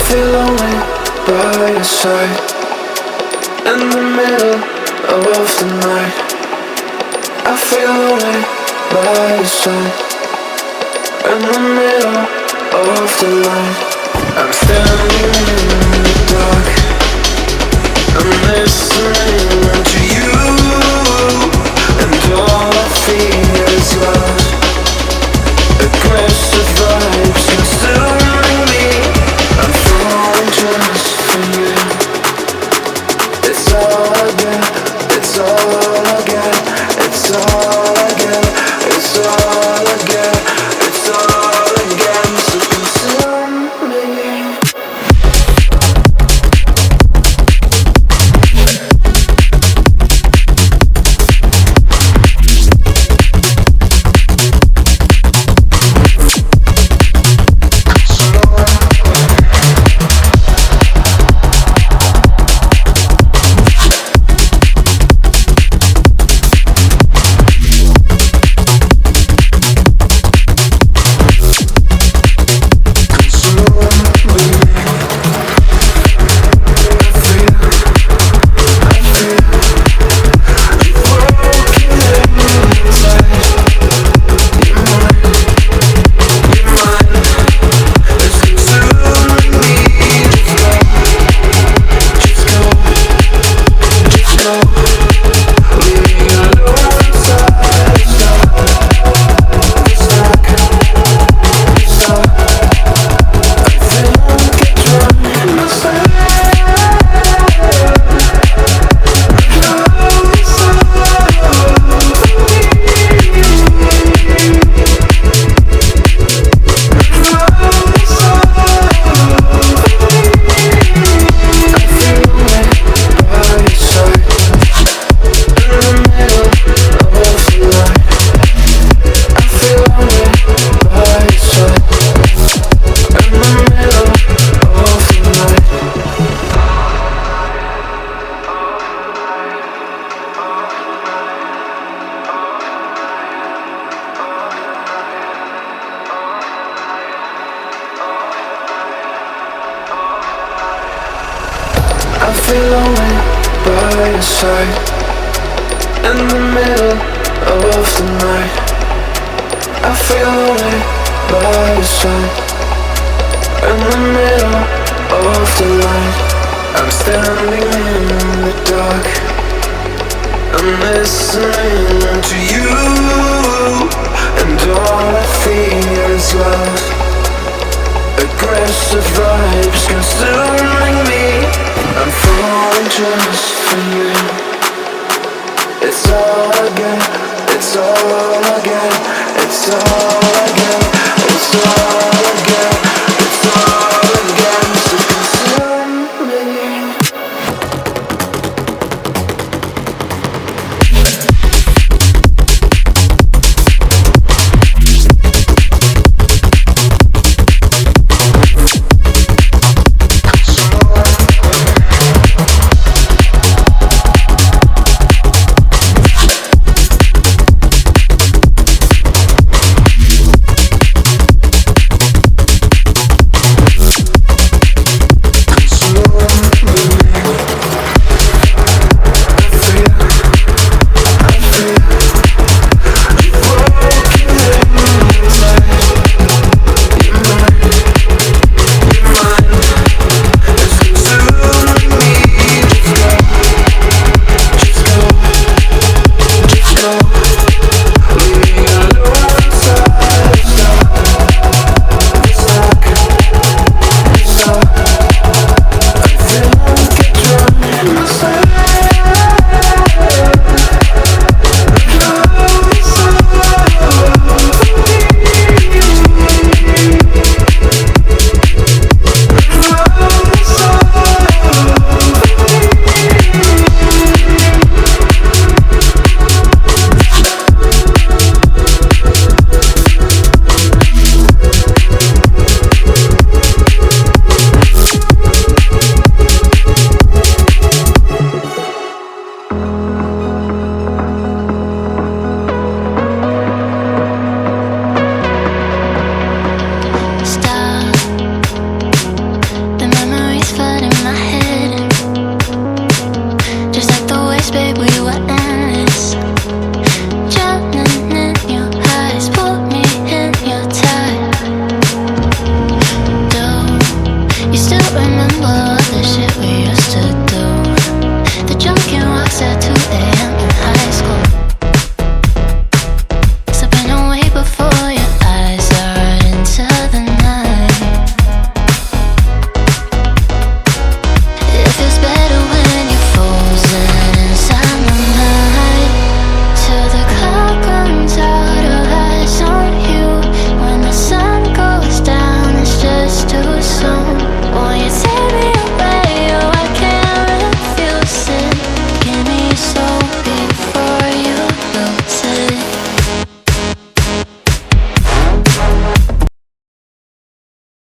feel lonely by your side in the middle of the night. I feel lonely by your side in the middle of the night. I'm standing in the dark. I'm listening to you, and all I feel is love. Aggressive vibes consuming me. I'm falling just for you. It's all I get, it's all I get, it's all I get, it's all I get, it's all I get. So consume me. I feel lonely by your side in the middle of the night. I feel lonely by your side in the middle of the light. I'm standing in the dark. I'm listening to you, and all I feel is love.